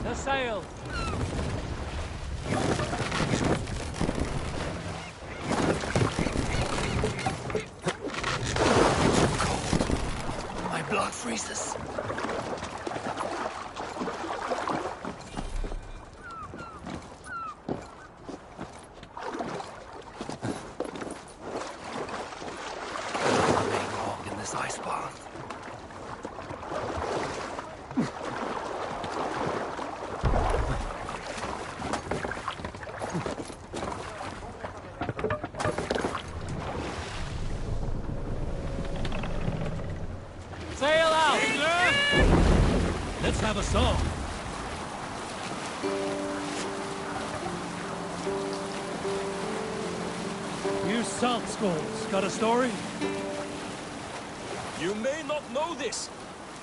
The sail! Cold. My blood freezes. Sail out! Let's have a song. You salt skulls, got a story? You may not know this,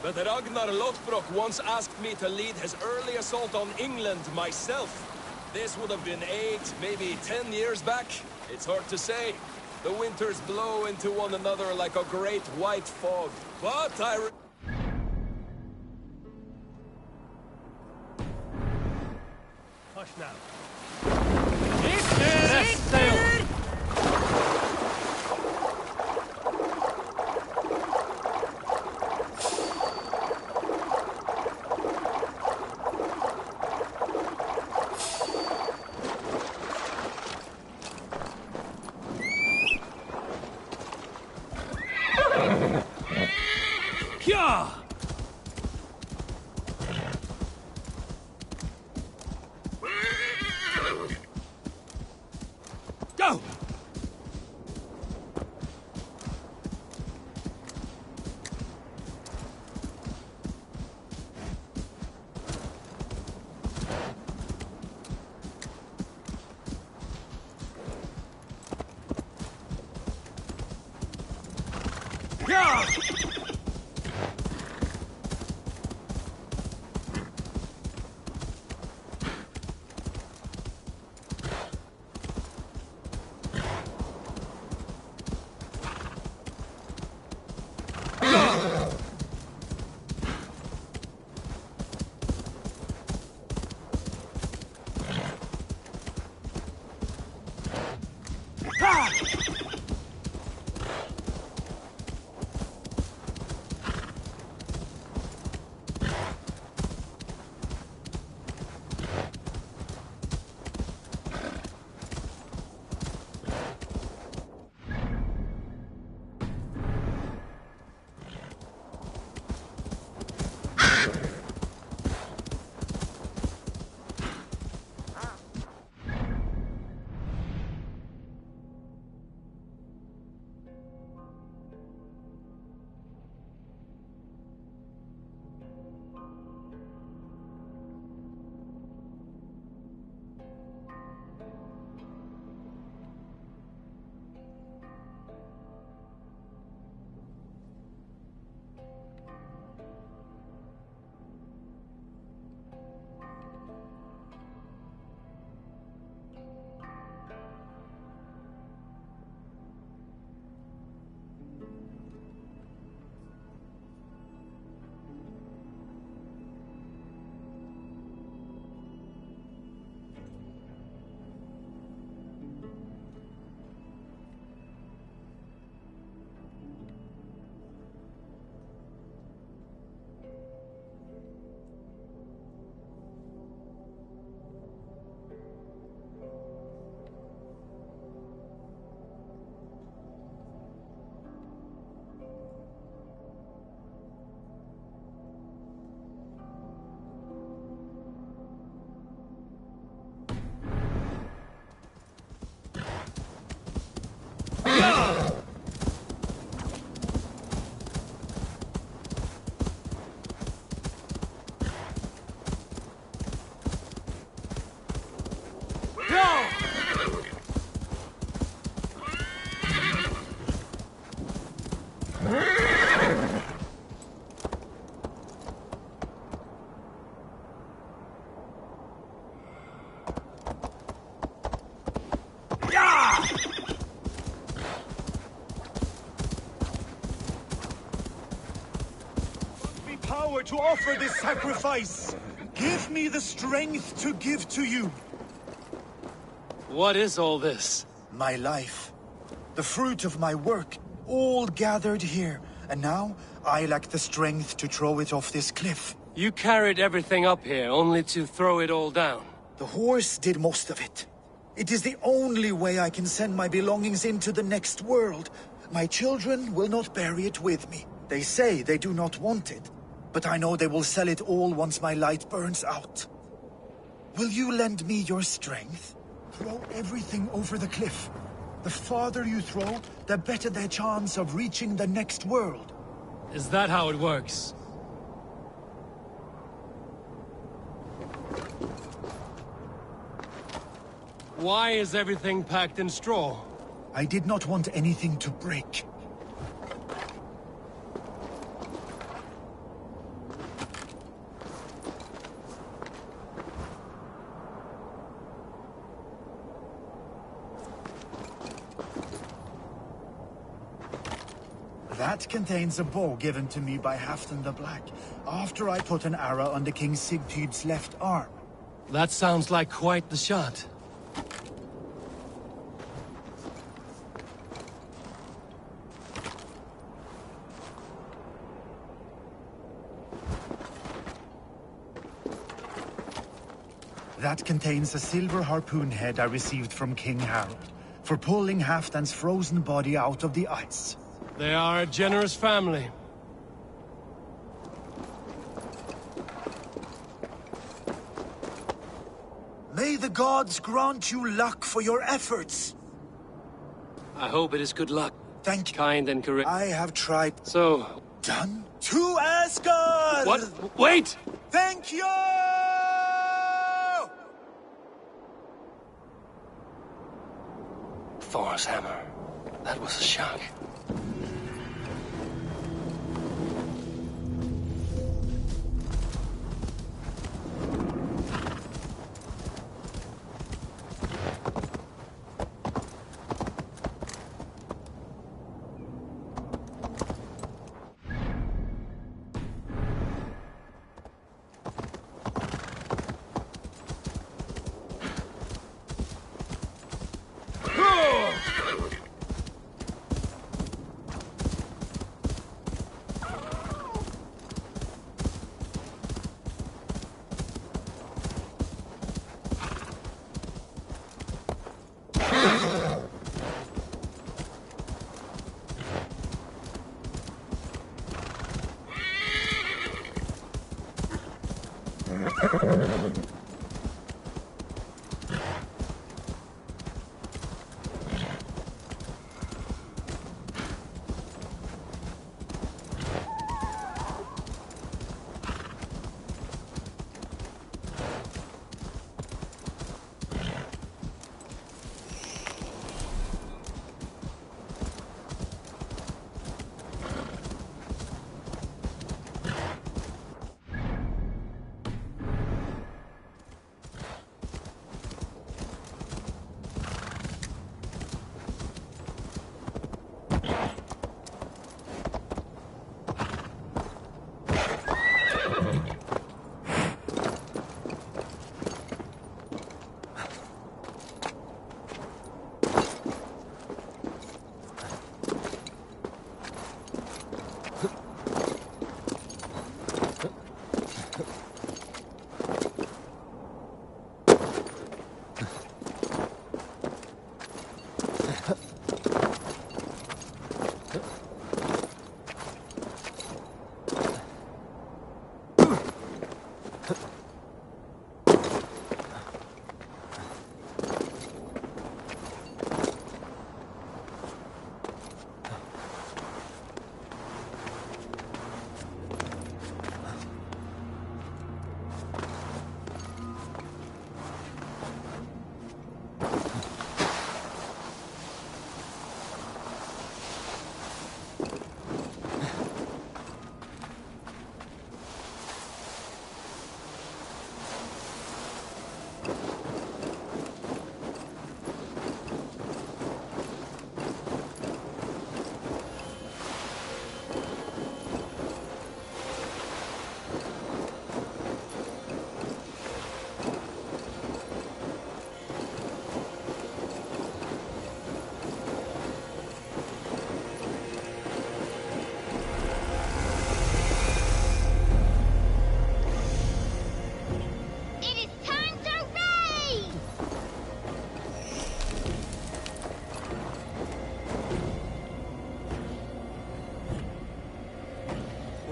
but Ragnar Lothbrok once asked me to lead his early assault on England myself. This would have been 8, maybe 10 years back. It's hard to say. The winters blow into one another like a great white fog. But Hush now. Set sail! Yeah! Go! Yeah! To offer this sacrifice. Give me the strength to give to you. What is all this? My life. The fruit of my work, all gathered here. And now, I lack the strength to throw it off this cliff. You carried everything up here, only to throw it all down. The horse did most of it. It is the only way I can send my belongings into the next world. My children will not bury it with me. They say they do not want it, but I know they will sell it all once my light burns out. Will you lend me your strength? Throw everything over the cliff. The farther you throw, the better their chance of reaching the next world. Is that how it works? Why is everything packed in straw? I did not want anything to break. That contains a bow given to me by Halfdan the Black, after I put an arrow under King Sigtyd's left arm. That sounds like quite the shot. That contains a silver harpoon head I received from King Harold, for pulling Halfdan's frozen body out of the ice. They are a generous family. May the gods grant you luck for your efforts. I hope it is good luck. Thank you. Kind and correct. I have tried. So... Done? To Asgard! What? Wait! Thank you! Thor's hammer. That was a shock.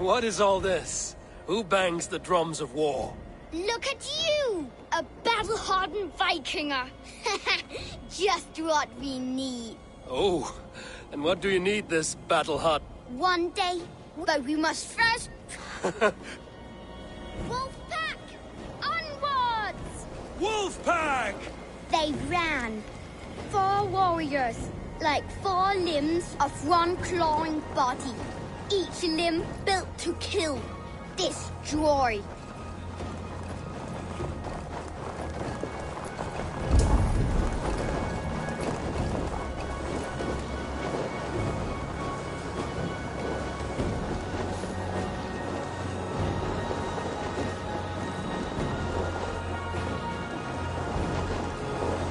What is all this? Who bangs the drums of war? Look at you! A battle-hardened Vikinger! Just what we need. Oh, and what do you need this battle hut? One day, but we must first... Wolfpack! Onwards! Wolfpack! They ran. 4 warriors, like 4 limbs of one clawing body. Each limb built to kill, destroy.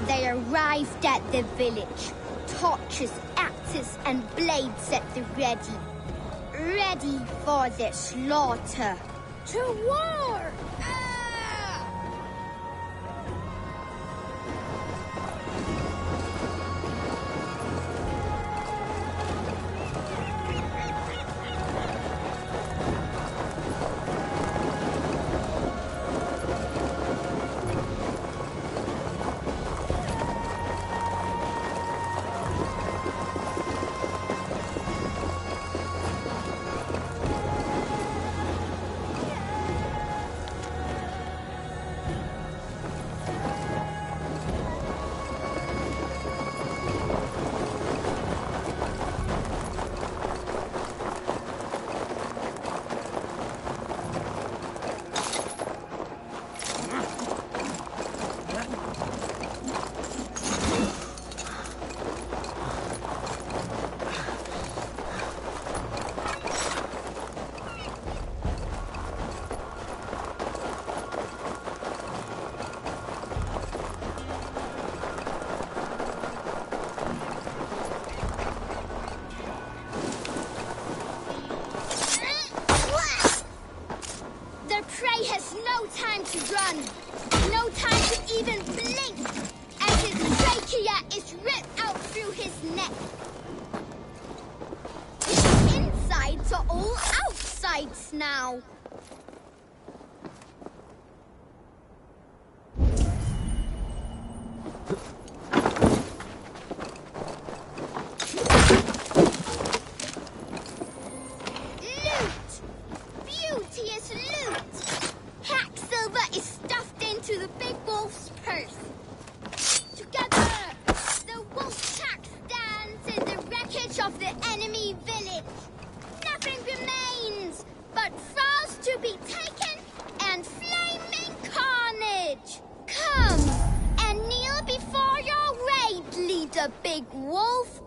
They arrived at the village. Torches, axes, and blades at the ready. Ready for the slaughter. To war! Time to run. No time to even blink. As his trachea is ripped out through his neck. His insides are all outsides now. Of the enemy village. Nothing remains but thralls to be taken and flaming carnage. Come and kneel before your raid leader, Big Wolf.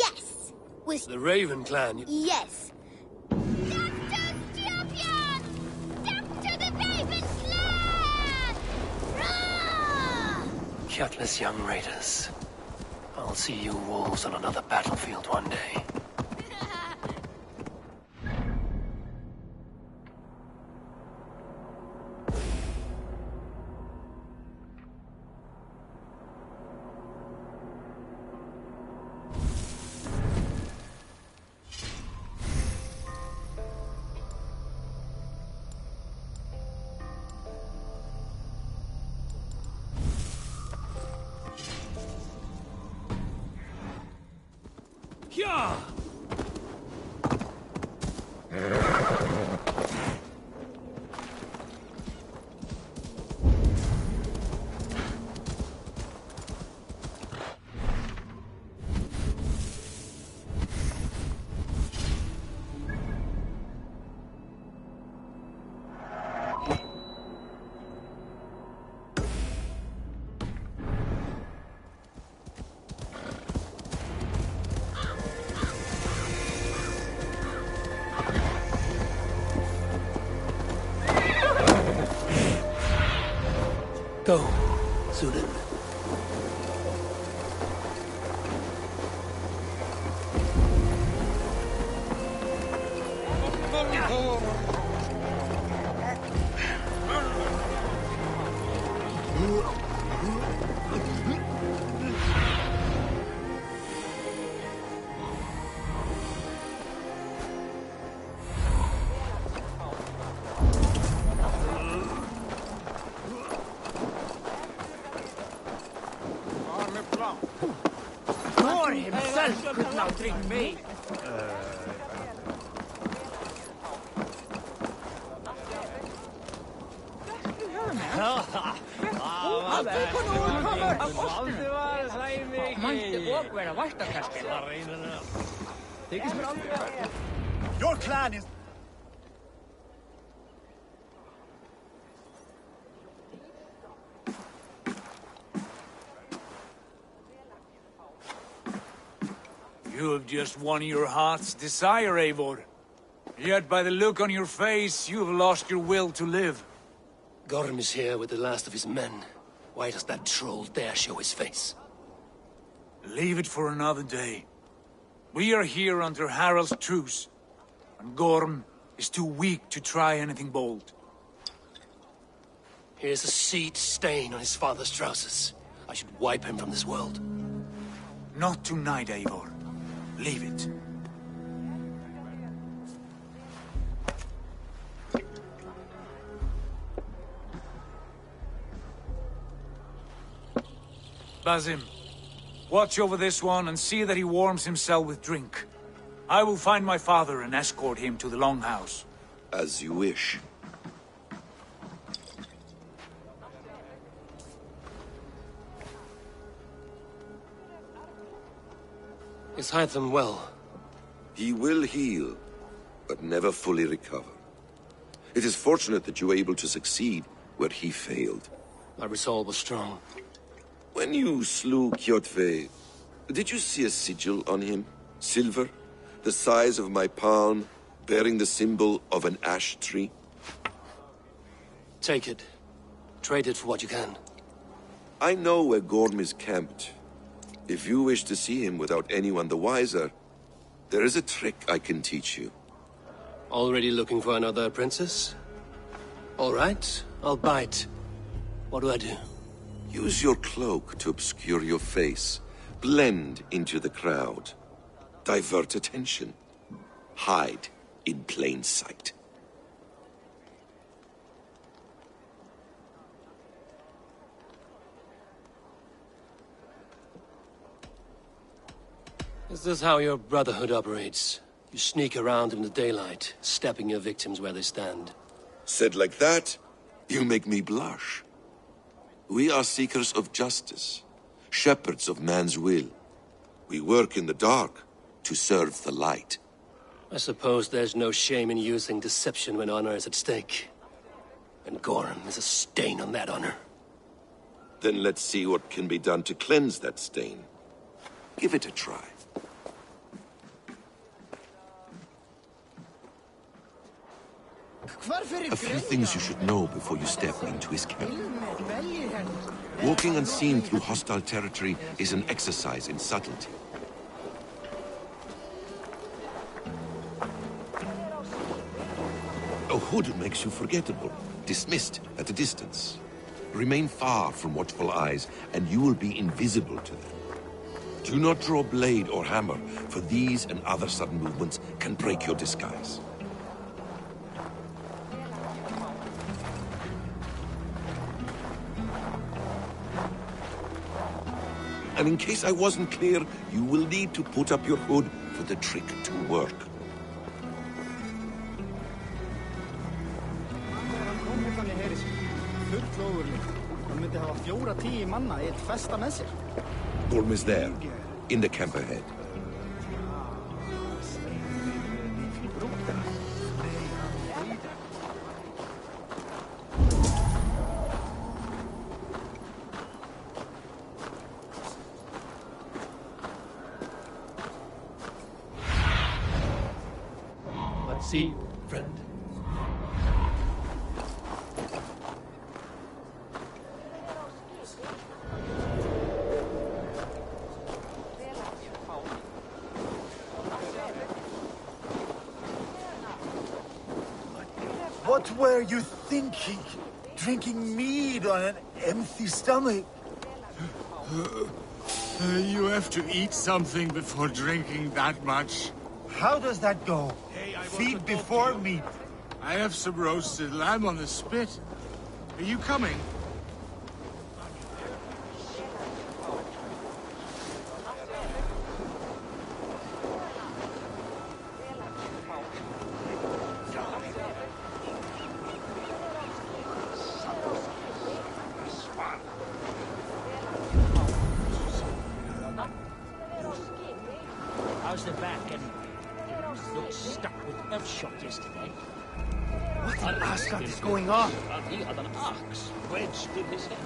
Yes. Was The Raven clan. yes. Gutless young raiders. I'll see you wolves on another battlefield one day. Yeah! Go, Sudan. could now drink me. Your clan is... You have just won your heart's desire, Eivor. Yet by the look on your face, you have lost your will to live. Gorm is here with the last of his men. Why does that troll dare show his face? Leave it for another day. We are here under Harald's truce, and Gorm is too weak to try anything bold. Here's a seed stain on his father's trousers. I should wipe him from this world. Not tonight, Eivor. Leave it. Basim, watch over this one and see that he warms himself with drink. I will find my father and escort him to the Longhouse. As you wish. Is Hytham well? He will heal, but never fully recover. It is fortunate that you were able to succeed where he failed. My resolve was strong. When you slew Kjotve, did you see a sigil on him? Silver? The size of my palm, bearing the symbol of an ash tree? Take it. Trade it for what you can. I know where Gorm is camped. If you wish to see him without anyone the wiser, there is a trick I can teach you. Already looking for another princess? All right, I'll bite. What do I do? Use your cloak to obscure your face. Blend into the crowd. Divert attention. Hide in plain sight. Is this how your brotherhood operates? You sneak around in the daylight, stepping your victims where they stand. Said like that, you make me blush. We are seekers of justice, shepherds of man's will. We work in the dark to serve the light. I suppose there's no shame in using deception when honor is at stake. And Gorm is a stain on that honor. Then let's see what can be done to cleanse that stain. Give it a try. A few things you should know before you step into his camp. Walking unseen through hostile territory is an exercise in subtlety. A hood makes you forgettable, dismissed at a distance. Remain far from watchful eyes, and you will be invisible to them. Do not draw blade or hammer, for these and other sudden movements can break your disguise. And in case I wasn't clear, you will need to put up your hood for the trick to work. Gorm is there, in the camp ahead. See, friend. What were you thinking? Drinking mead on an empty stomach? You have to eat something before drinking that much. How does that go? Feed before meat. I have some roasted lamb on the spit. Are you coming? They've shot yesterday. What in Asgard is going on? And he had an axe wedged in his head.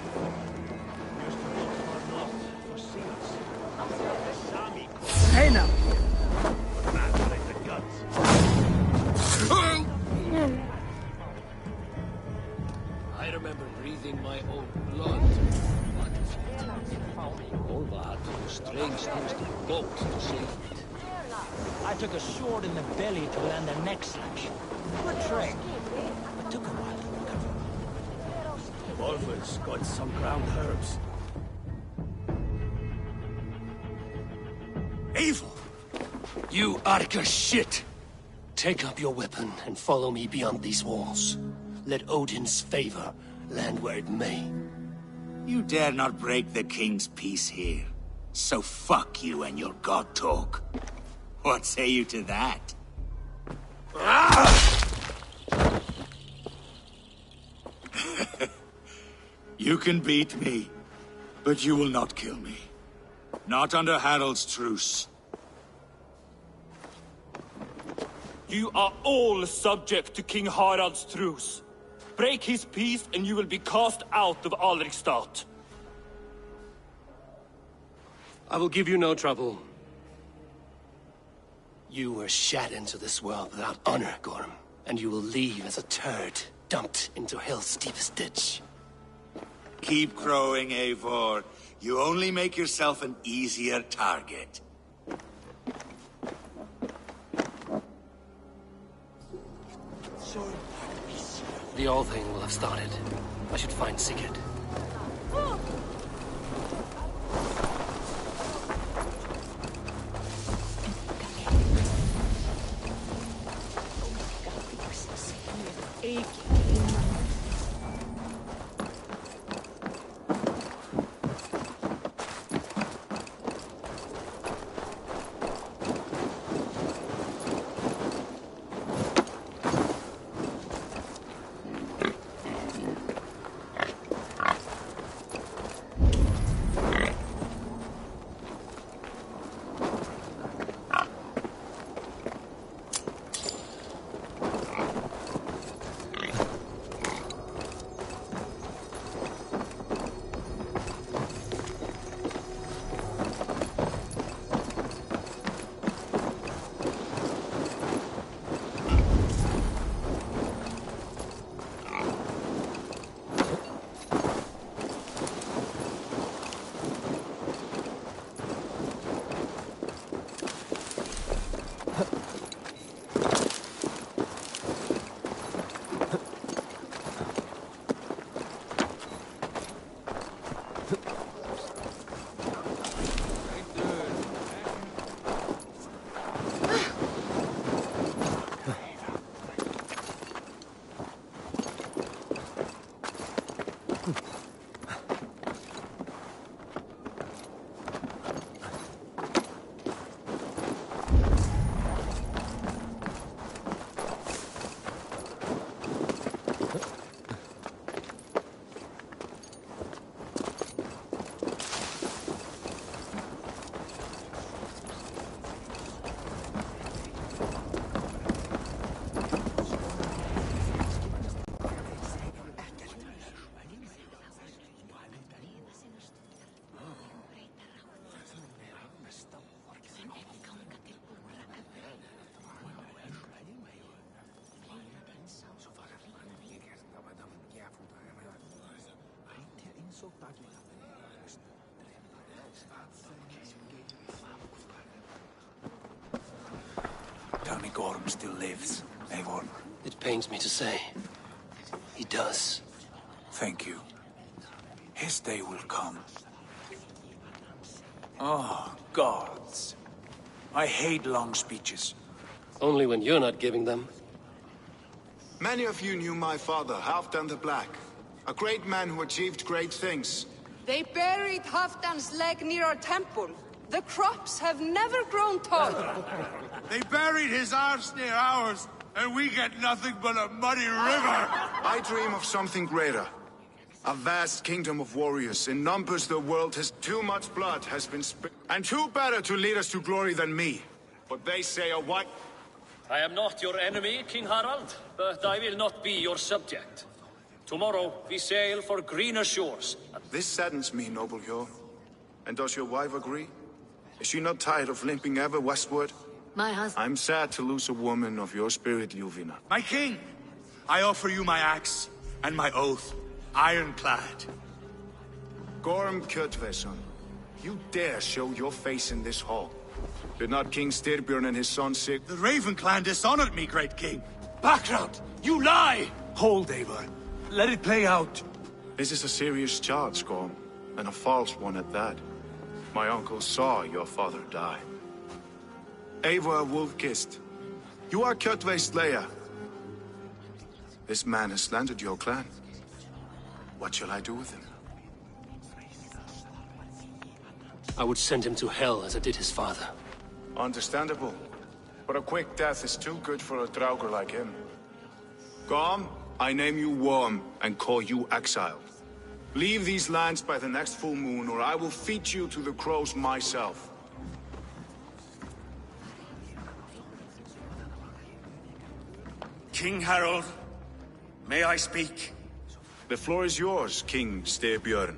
Hey now! I remember breathing my own blood. Olva had to do strange things to the boat to save it. I took a sword in the belly to land a neck slash. Good trick. It took a while to recover. Olva's got some ground herbs. Evil! You Arca shit! Take up your weapon and follow me beyond these walls. Let Odin's favor land where it may. You dare not break the king's peace here. So fuck you and your god talk. What say you to that? You can beat me, but you will not kill me. Not under Harald's truce. You are all subject to King Harald's truce. Break his peace and you will be cast out of Alrikstad. I will give you no trouble. You were shat into this world without honor, Gorm, and you will leave as a turd dumped into hell's deepest ditch. Keep crowing, Eivor. You only make yourself an easier target. The Althing will have started. I should find Sigurd. Tell me Gorm still lives, Eivor. It pains me to say. He does. Thank you. His day will come. Oh, gods. I hate long speeches. Only when you're not giving them. Many of you knew my father, Halfdan the Black. A great man who achieved great things. They buried Halfdan's leg near our temple. The crops have never grown tall. They buried his arse near ours, and we get nothing but a muddy river. I dream of something greater. A vast kingdom of warriors. In numbers the world has too much blood has been spilled. And who better to lead us to glory than me? But they say a white... I am not your enemy, King Harald, but I will not be your subject. Tomorrow, we sail for greener shores. This saddens me, noble Hjor. And does your wife agree? Is she not tired of limping ever westward? My husband... I'm sad to lose a woman of your spirit, Ljuvina. My king, I offer you my axe and my oath, ironclad. Gorm Kjotveson, you dare show your face in this hall? Did not King Styrbjörn and his son Sig... The Raven clan dishonored me, great king. Background! You lie! Hold, Eivor. Let it play out. This is a serious charge, Gorm, and a false one at that. My uncle saw your father die. Eivor Wolf-Kissed, you are Kjotve's slayer. This man has slandered your clan. What shall I do with him? I would send him to hell as I did his father. Understandable. But a quick death is too good for a Draugr like him. Gorm, I name you Worm and call you exiled. Leave these lands by the next full moon, or I will feed you to the crows myself. King Harald, may I speak? The floor is yours, King Styrbjörn.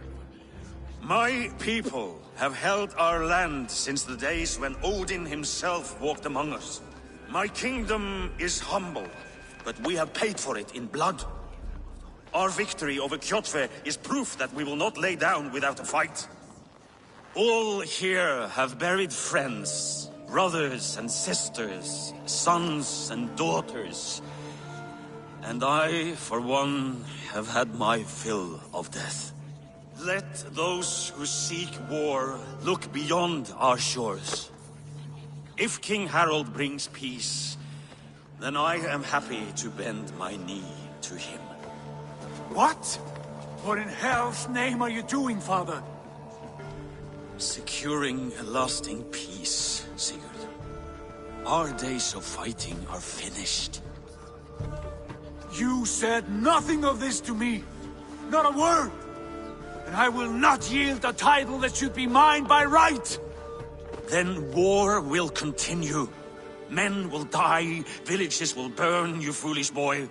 My people have held our land since the days when Odin himself walked among us. My kingdom is humble, but we have paid for it in blood. Our victory over Kjotve is proof that we will not lay down without a fight. All here have buried friends, brothers and sisters, sons and daughters. And I, for one, have had my fill of death. Let those who seek war look beyond our shores. If King Harald brings peace, then I am happy to bend my knee to him. What? What in hell's name are you doing, father? Securing a lasting peace, Sigurd. Our days of fighting are finished. You said nothing of this to me. Not a word. And I will not yield a title that should be mine by right. Then war will continue. Men will die, villages will burn, you foolish boy.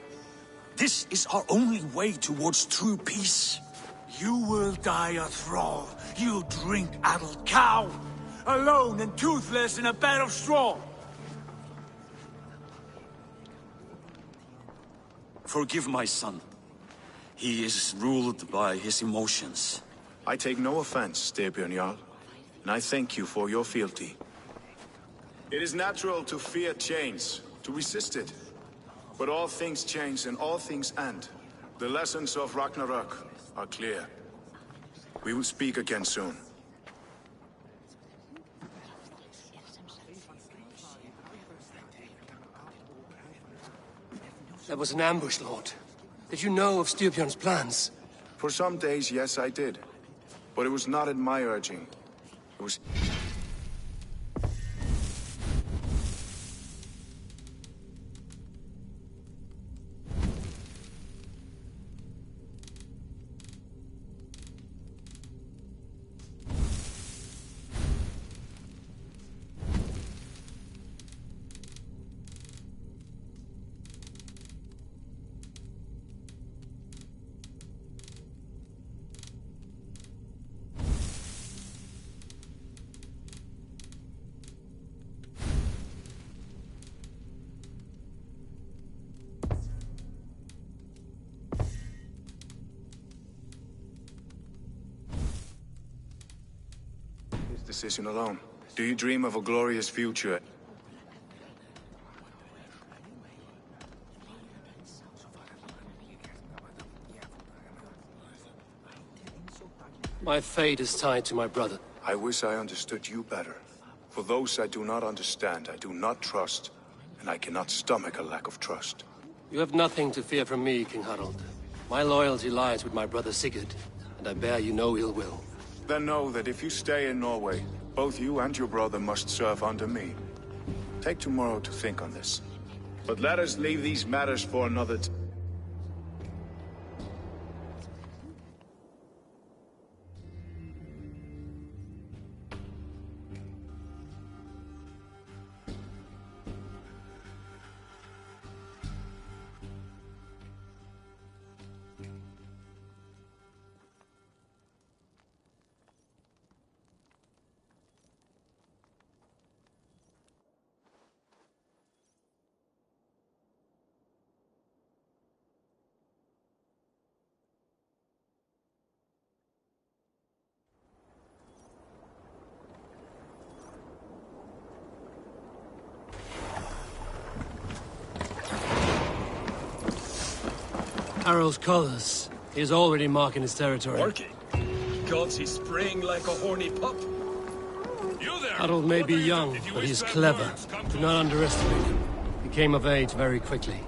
This is our only way towards true peace. You will die a thrall. You drink-addled cow. Alone and toothless in a bed of straw. Forgive my son. He is ruled by his emotions. I take no offense, Styrbjörn Jarl, and I thank you for your fealty. It is natural to fear change, to resist it. But all things change and all things end. The lessons of Ragnarok are clear. We will speak again soon. That was an ambush, Lord. Did you know of Styrbjörn's plans? For some days, yes, I did. But it was not at my urging. It was... decision alone. Do you dream of a glorious future? My fate is tied to my brother. I wish I understood you better. For those I do not understand, I do not trust, and I cannot stomach a lack of trust. You have nothing to fear from me, King Harald. My loyalty lies with my brother Sigurd, and I bear you no ill will. Then know that if you stay in Norway, both you and your brother must serve under me. Take tomorrow to think on this. But let us leave these matters for another time. Harald's colors. He is already marking his territory. Marking? Gods, he's spraying like a horny pup. You there! Harold may be young, but he is clever. Do not underestimate him. He came of age very quickly.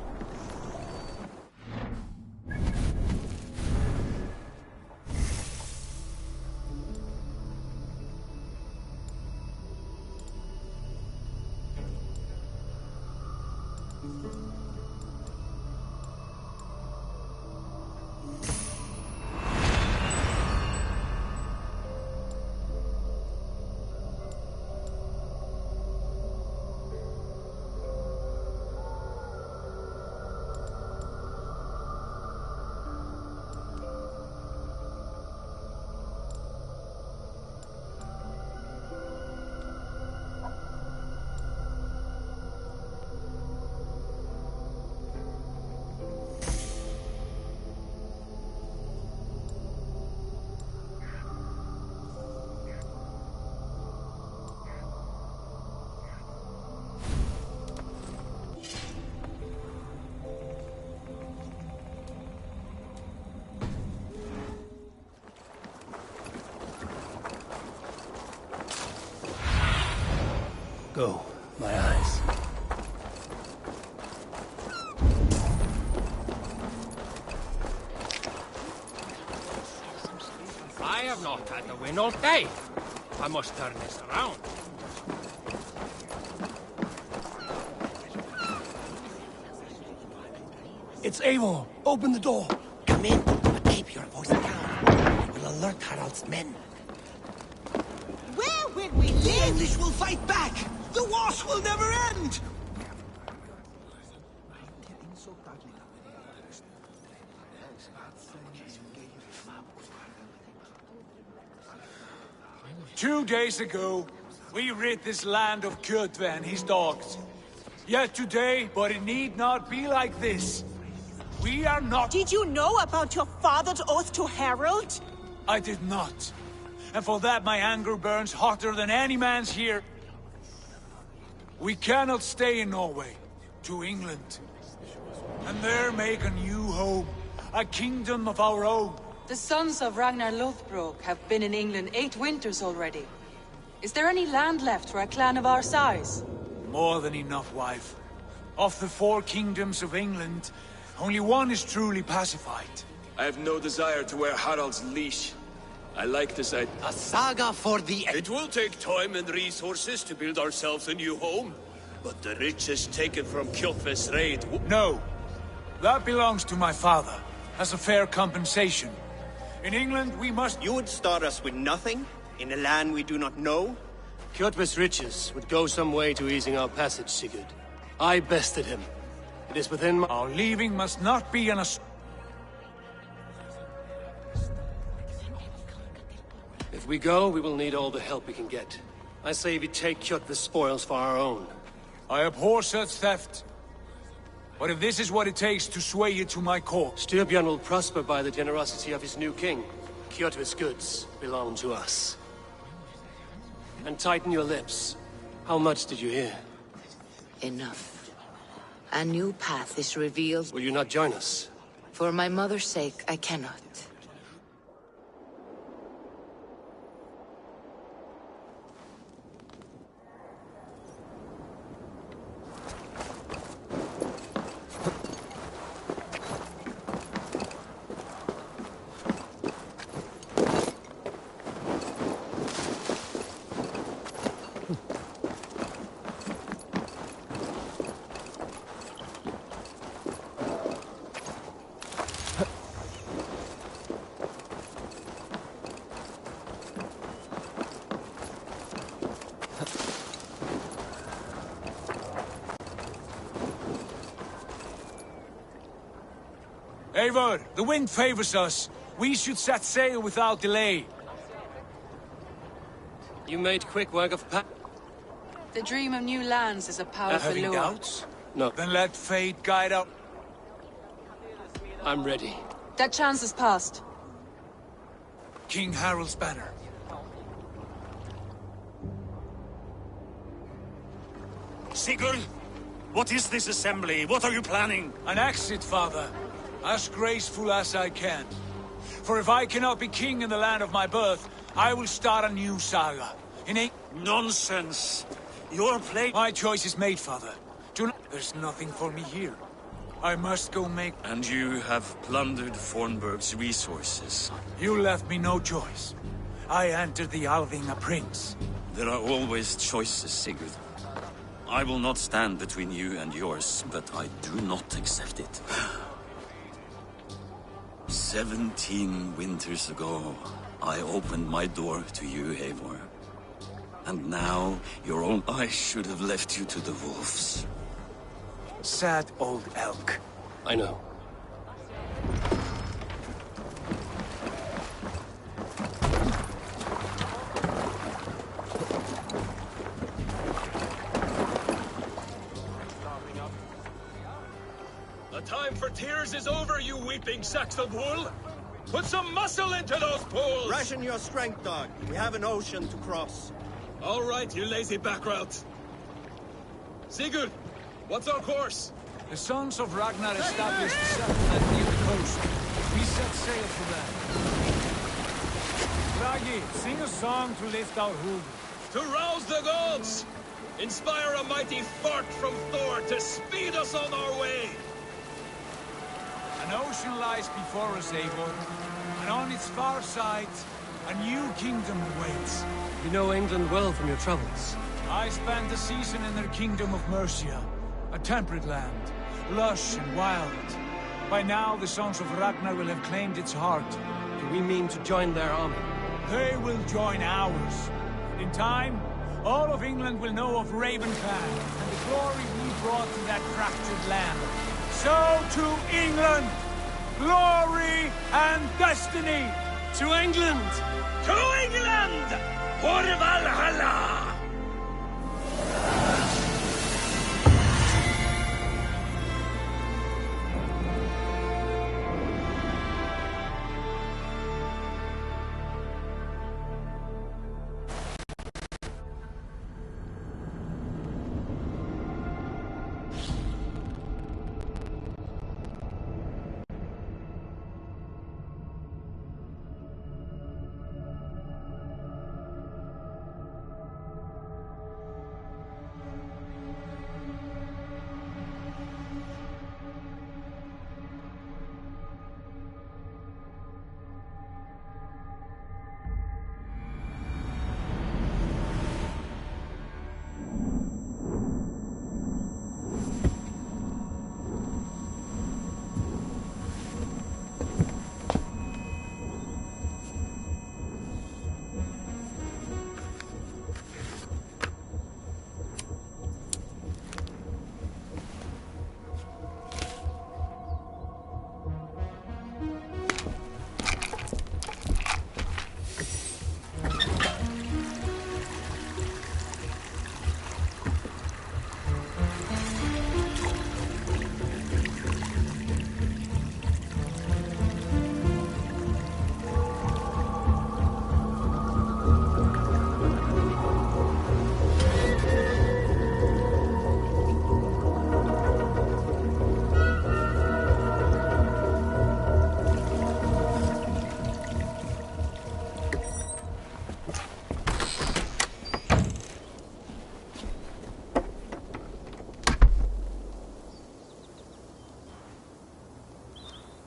Go, my eyes. I have not had the wind all day. I must turn this around. It's Eivor. Open the door. Come in, but keep your voice down. I will alert Harald's men. Where will we live? The English will fight back! The wars will never end! Two days ago, we rid this land of Kjotve and his dogs. Yet today, but it need not be like this. We are not— Did you know about your father's oath to Harald? I did not. And for that my anger burns hotter than any man's here. We cannot stay in Norway. To England. And there make a new home. A kingdom of our own. The sons of Ragnar Lothbrok have been in England 8 winters already. Is there any land left for a clan of our size? More than enough, wife. Of the 4 kingdoms of England, only one is truly pacified. I have no desire to wear Harald's leash. I like this idea. A saga for the— It will take time and resources to build ourselves a new home. But the riches taken from Kjotve's raid— No. That belongs to my father, as a fair compensation. In England, we must— You would start us with nothing? In a land we do not know? Kjotve's riches would go some way to easing our passage, Sigurd. I bested him. It is within my— Our leaving must not be an— If we go, we will need all the help we can get. I say we take Kjotve's spoils for our own. I abhor such theft. But if this is what it takes to sway you to my cause— Styrbjörn will prosper by the generosity of his new king. Kjotve's goods belong to us. And tighten your lips. How much did you hear? Enough. A new path is revealed. Will you not join us? For my mother's sake, I cannot. Eivor, the wind favors us. We should set sail without delay. You made quick work of The dream of new lands is a powerful Having lure. doubts? No. Then let fate guide our— I'm ready. That chance is past. King Harald's banner. Sigurd, what is this assembly? What are you planning? An exit, father. as graceful as I can. For if I cannot be king in the land of my birth, I will start a new saga. Nonsense! Your place... My choice is made, father. There's nothing for me here. I must go make... And you have plundered Fornburg's resources. You left me no choice. I entered the Alving a prince. There are always choices, Sigurd. I will not stand between you and yours, but I do not accept it. 17 winters ago, I opened my door to you, Eivor. And now, your own eyes should have left you to the wolves. Sad old elk. I know. The time for tears is over, you weeping sacks of wool! Put some muscle into those pools! Ration your strength, dog. We have an ocean to cross. All right, you lazy backrout. Sigurd, what's our course? The sons of Ragnar established a settlement near the coast. We set sail for them. Ragi, sing a song to lift our hood. To rouse the gods! Inspire a mighty fart from Thor to speed us on our way! An ocean lies before us, Eivor, and on its far side, a new kingdom awaits. You know England well from your travels. I spent a season in their kingdom of Mercia, a temperate land, lush and wild. By now, the sons of Ragnar will have claimed its heart. Do we mean to join their army? They will join ours. In time, all of England will know of Raven Clan and the glory we brought to that fractured land. So to England! Glory and destiny! To England! To England! For Valhalla!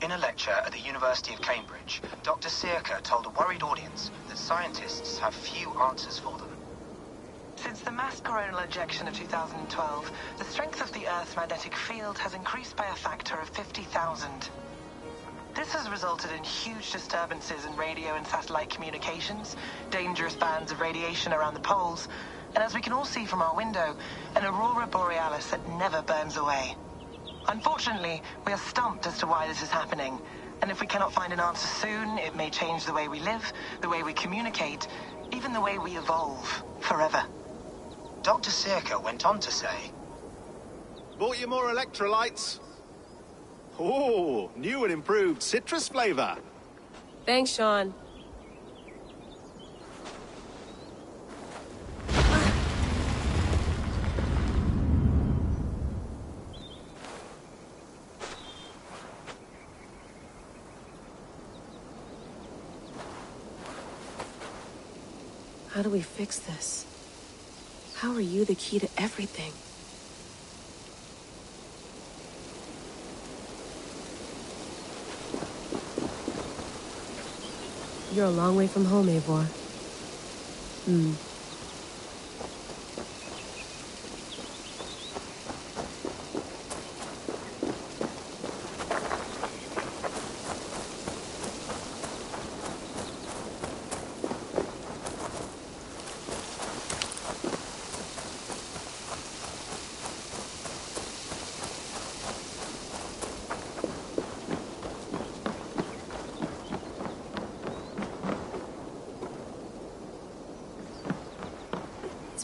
In a lecture at the University of Cambridge, Dr. Searca told a worried audience that scientists have few answers for them. Since the mass coronal ejection of 2012, the strength of the Earth's magnetic field has increased by a factor of 50,000. This has resulted in huge disturbances in radio and satellite communications, dangerous bands of radiation around the poles, and as we can all see from our window, an aurora borealis that never burns away. Unfortunately, we are stumped as to why this is happening, and if we cannot find an answer soon, it may change the way we live, the way we communicate, even the way we evolve, forever. Dr. Searca went on to say, "Bought you more electrolytes? Oh, new and improved citrus flavor." Thanks, Sean. How do we fix this? How are you the key to everything? You're a long way from home, Eivor.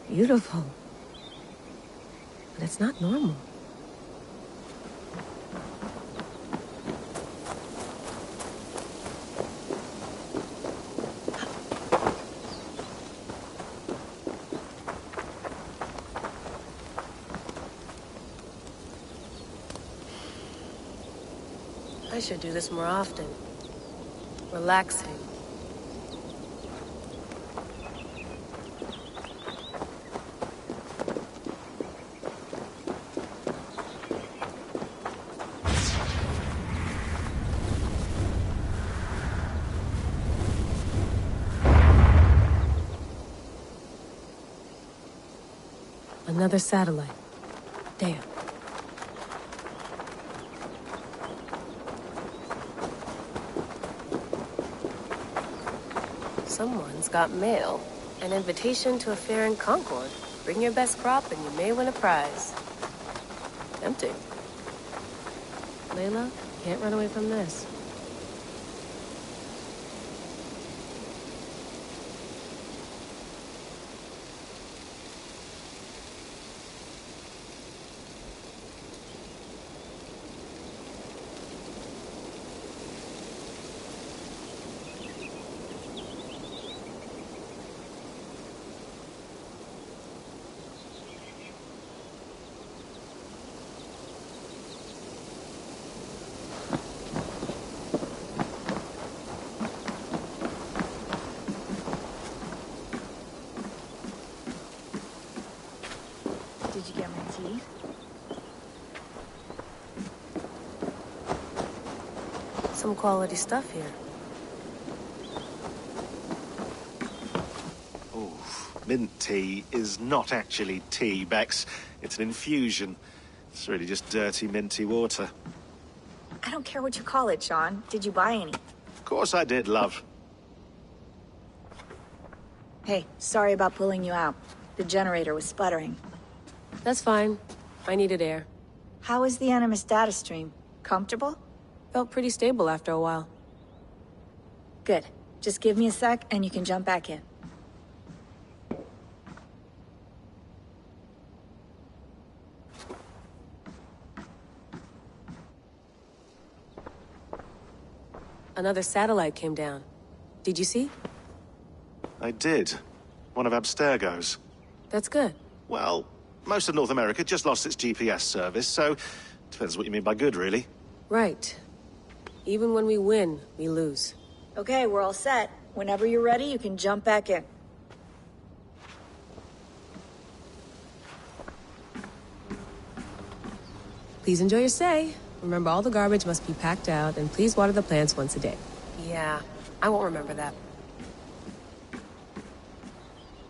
Beautiful. But it's not normal. I should do this more often. Relaxing. Another satellite. Damn. Someone's got mail. An invitation to a fair in Concord. Bring your best crop and you may win a prize. Tempting. Layla, can't run away from this. Did you get my tea? Some quality stuff here. Oh, mint tea is not actually tea, Bex. It's an infusion. It's really just dirty, minty water. I don't care what you call it, Sean. Did you buy any? Of course I did, love. Hey, sorry about pulling you out. The generator was sputtering. That's fine. I needed air. How was the Animus data stream? Comfortable? Felt pretty stable after a while. Good. Just give me a sec and you can jump back in. Another satellite came down. Did you see? I did. One of Abstergo's. That's good. Well, most of North America just lost its GPS service, so depends what you mean by good, really. Right. Even when we win, we lose. Okay, we're all set. Whenever you're ready, you can jump back in. Please enjoy your stay. Remember, all the garbage must be packed out, and please water the plants once a day. Yeah, I won't remember that.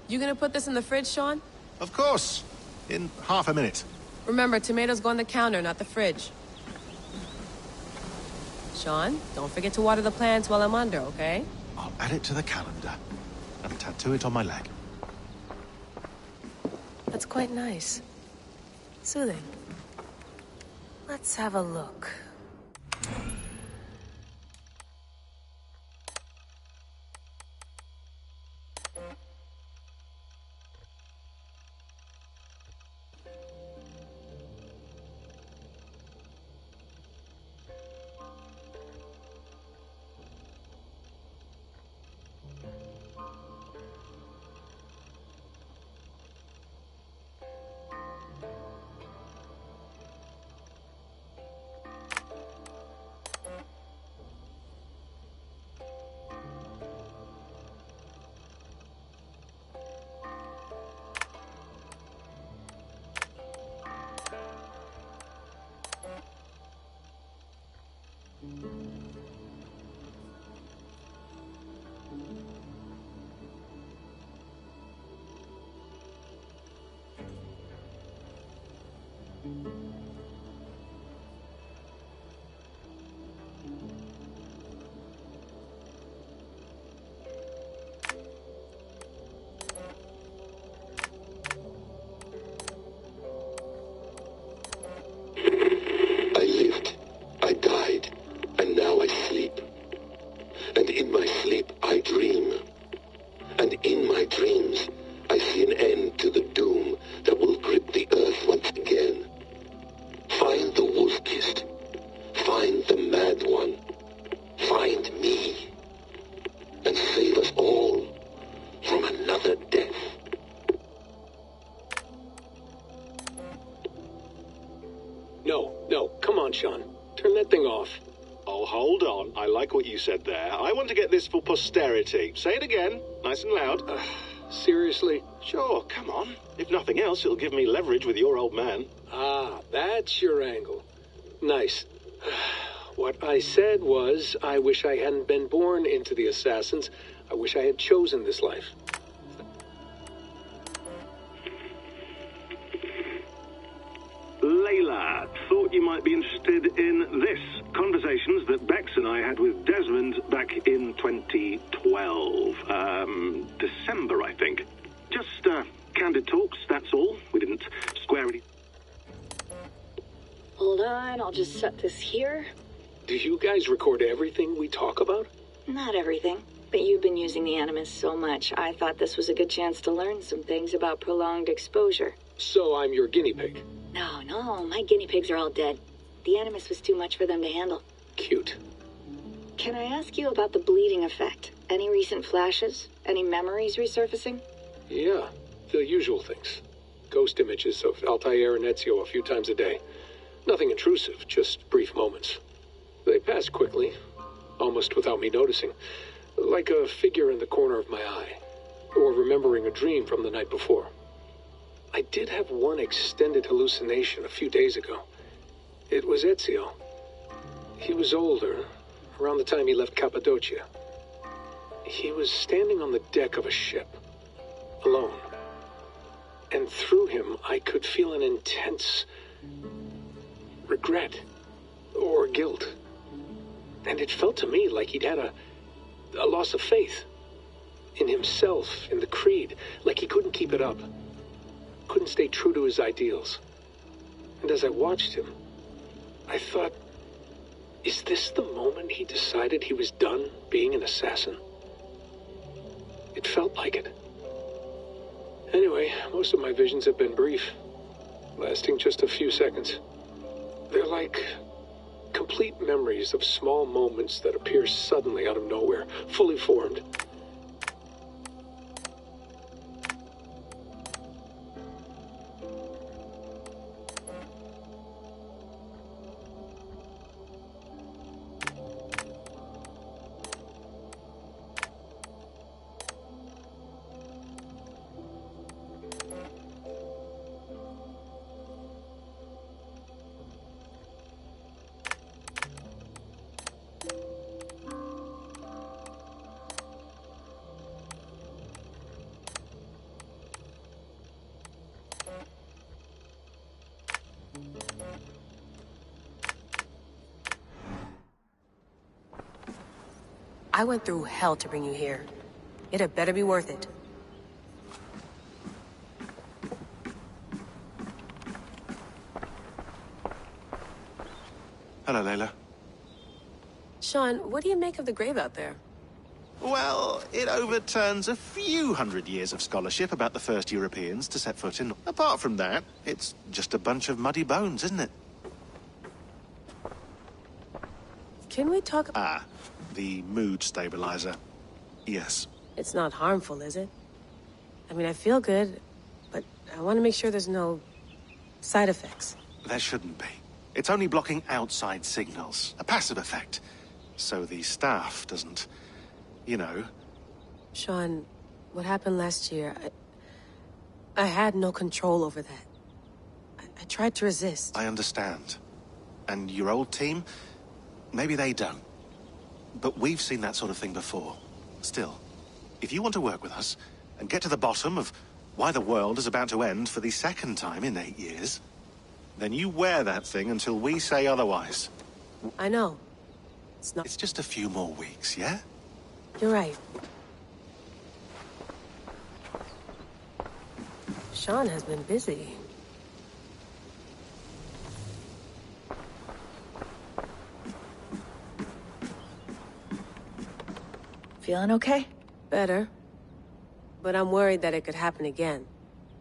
You gonna put this in the fridge, Sean? Of course. In half a minute. Remember, tomatoes go on the counter, not the fridge. Sean, don't forget to water the plants while I'm under, okay? I'll add it to the calendar and tattoo it on my leg. That's quite nice. Soothing. Let's have a look. No, come on, Sean. Turn that thing off. Oh, hold on. I like what you said there. I want to get this for posterity. Say it again, nice and loud. Seriously? Sure, come on. If nothing else, it'll give me leverage with your old man. Ah, that's your angle. Nice. What I said was, I wish I hadn't been born into the Assassins. I wish I had chosen this life. Layla, thought you might be interested in this. Conversations that Bex and I had with Desmond back in 2012. December, I think. Just, candid talks, that's all. We didn't square any... Hold on, I'll just set this here. Do you guys record everything we talk about? Not everything, but you've been using the Animus so much, I thought this was a good chance to learn some things about prolonged exposure. So I'm your guinea pig? No, my guinea pigs are all dead. The Animus was too much for them to handle. Cute. Can I ask you about the bleeding effect? Any recent flashes? Any memories resurfacing? Yeah, the usual things. Ghost images of Altair and Ezio a few times a day. Nothing intrusive, just brief moments. They pass quickly, almost without me noticing. Like a figure in the corner of my eye. Or remembering a dream from the night before. I did have one extended hallucination a few days ago. It was Ezio. He was older, around the time he left Cappadocia. He was standing on the deck of a ship, alone. And through him, I could feel an intense regret or guilt. And it felt to me like he'd had a loss of faith in himself, in the creed, like he couldn't keep it up. Couldn't stay true to his ideals. And as I watched him, I thought, is this the moment he decided he was done being an assassin? It felt like it. Anyway, most of my visions have been brief, lasting just a few seconds. They're like complete memories of small moments that appear suddenly out of nowhere, fully formed. I went through hell to bring you here. It had better be worth it. Hello, Layla. Sean, what do you make of the grave out there? Well, it overturns a few hundred years of scholarship about the first Europeans to set foot in. Apart from that, it's just a bunch of muddy bones, isn't it? Can we talk... Ah, the mood stabilizer. Yes. It's not harmful, is it? I mean, I feel good, but I want to make sure there's no side effects. There shouldn't be. It's only blocking outside signals. A passive effect. So the staff doesn't... you know. Sean, what happened last year, I had no control over that. I tried to resist. I understand. And your old team? maybe they don't. But we've seen that sort of thing before. Still, if you want to work with us and get to the bottom of why the world is about to end for the second time in 8 years, then you wear that thing until we say otherwise. I know. It's just a few more weeks, yeah? You're right. Sean has been busy. Feeling okay? Better. But I'm worried that it could happen again.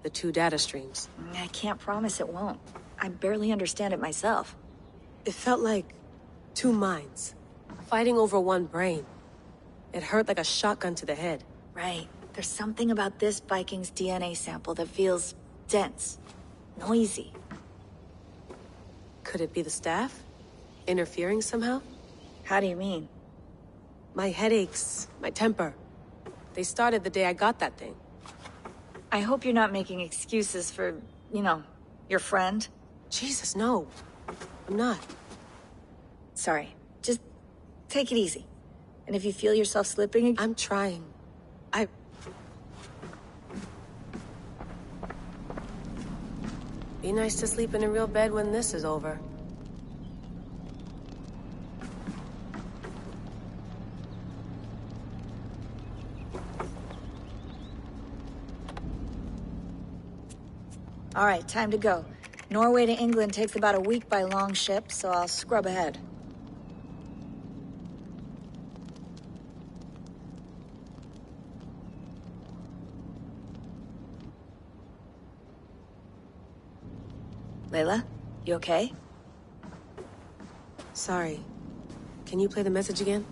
The 2 data streams. I can't promise it won't. I barely understand it myself. It felt like 2 minds, fighting over 1 brain. It hurt like a shotgun to the head. Right. There's something about this Viking's DNA sample that feels dense, noisy. Could it be the staff? Interfering somehow? How do you mean? My headaches, my temper. They started the day I got that thing. I hope you're not making excuses for, you know, your friend. Jesus, no. I'm not. Sorry. Just take it easy. And if you feel yourself slipping... I'm trying. Be nice to sleep in a real bed when this is over. All right, time to go. Norway to England takes about a week by long ship, so I'll scrub ahead. Layla, you okay? Sorry. Can you play the message again?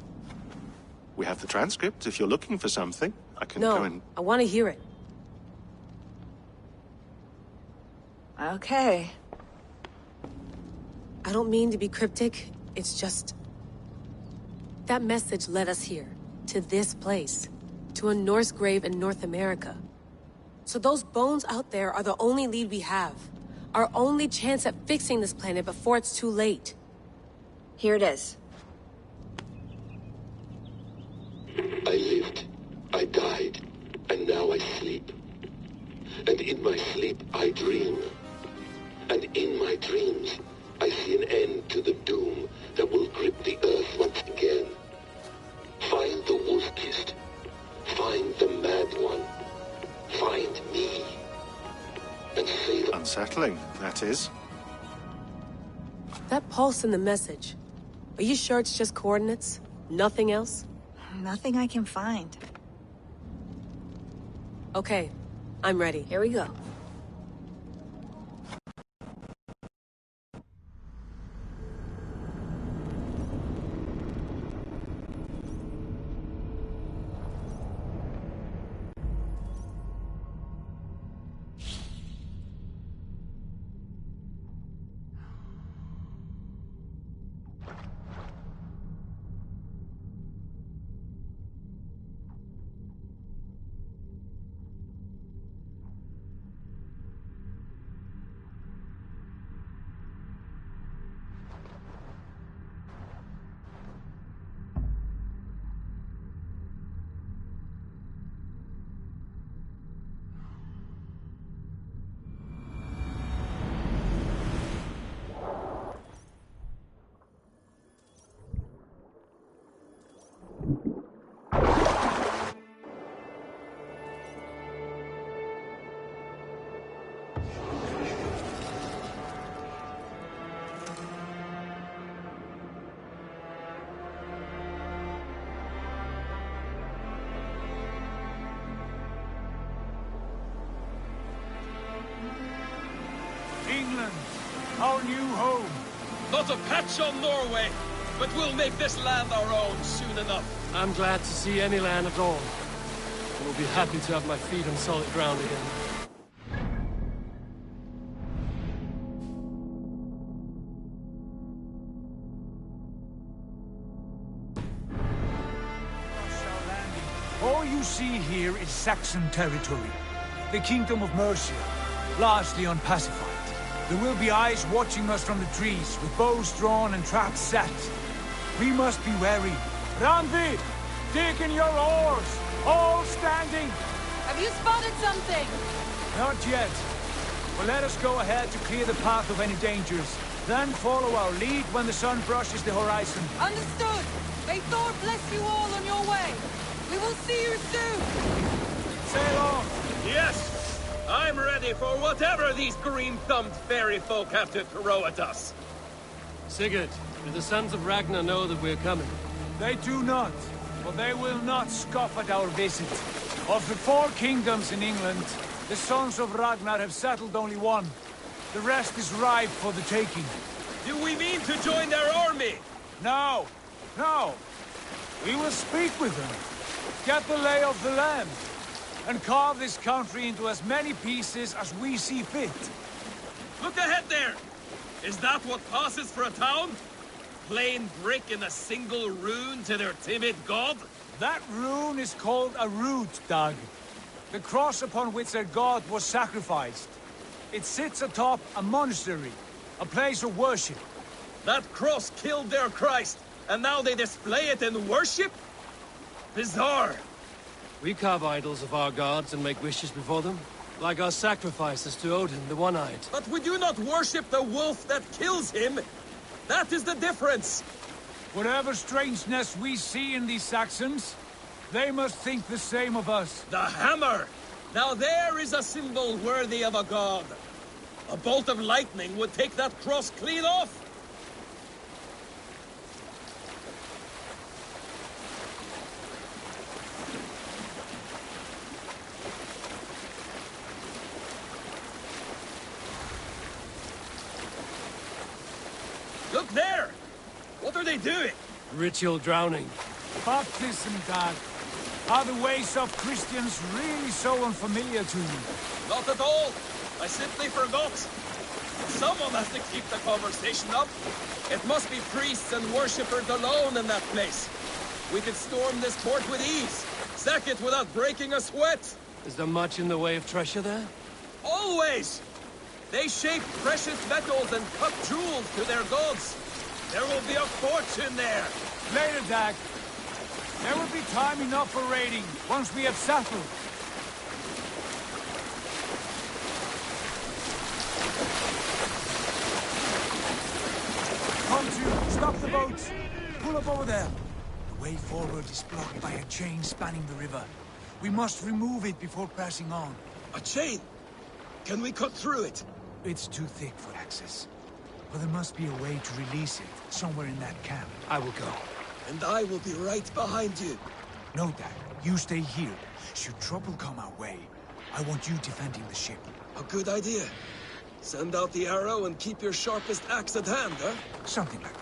We have the transcript. If you're looking for something, I can No, go and... I want to hear it. Okay. I don't mean to be cryptic. It's just... That message led us here. To this place. To a Norse grave in North America. So those bones out there are the only lead we have. Our only chance at fixing this planet before it's too late. Here it is. I lived, I died, and now I sleep. And in my sleep I dream. And in my dreams I see an end to the doom that will grip the earth once again. Find the wolf-kissed. Find the mad one. Find me. And save... Unsettling, that is. That pulse in the message. Are you sure it's just coordinates? Nothing else? Nothing I can find. Okay, I'm ready. Here we go. England, our new home. Not a patch on Norway, but we'll make this land our own soon enough. I'm glad to see any land at all. I will be happy to have my feet on solid ground again. All you see here is Saxon territory. The Kingdom of Mercia, largely unpacified. There will be eyes watching us from the trees, with bows drawn and traps set. We must be wary. Randi, dig in your oars. All standing. Have you spotted something? Not yet. But let us go ahead to clear the path of any dangers. Then follow our lead when the sun brushes the horizon. Understood. May Thor bless you all on your way. We will see you soon. Sail on. Yes! I'm ready for whatever these green-thumbed fairy folk have to throw at us. Sigurd, do the sons of Ragnar know that we're coming? They do not, but they will not scoff at our visit. Of the 4 kingdoms in England, the sons of Ragnar have settled only one. The rest is ripe for the taking. Do we mean to join their army? No, no. We will speak with them, get the lay of the land, and carve this country into as many pieces as we see fit. Look ahead there! Is that what passes for a town? Plain brick in a single rune to their timid god? That rune is called a root, Dag. The cross upon which their god was sacrificed. It sits atop a monastery, a place of worship. That cross killed their Christ, and now they display it in worship? Bizarre. We carve idols of our gods and make wishes before them, like our sacrifices to Odin, the One-Eyed. But we do not worship the wolf that kills him. That is the difference. Whatever strangeness we see in these Saxons, they must think the same of us. The hammer! Now there is a symbol worthy of a god. A bolt of lightning would take that cross clean off. Look there! What are they doing? Ritual drowning. Baptism, Dag. Are the ways of Christians really so unfamiliar to you? Not at all. I simply forgot. Someone has to keep the conversation up. It must be priests and worshippers alone in that place. We could storm this port with ease. Sack it without breaking a sweat. Is there much in the way of treasure there? Always! They shape precious metals and cut jewels to their gods. There will be a fortune there. Later, Dag. There will be time enough for raiding, once we have settled. Come to, stop the boats. Pull up over there. The way forward is blocked by a chain spanning the river. We must remove it before passing on. A chain? Can we cut through it? It's too thick for access. But there must be a way to release it, somewhere in that camp. I will go. And I will be right behind you. No, Dad. You stay here. Should trouble come our way, I want you defending the ship. A good idea. Send out the arrow and keep your sharpest axe at hand, huh? Something like that.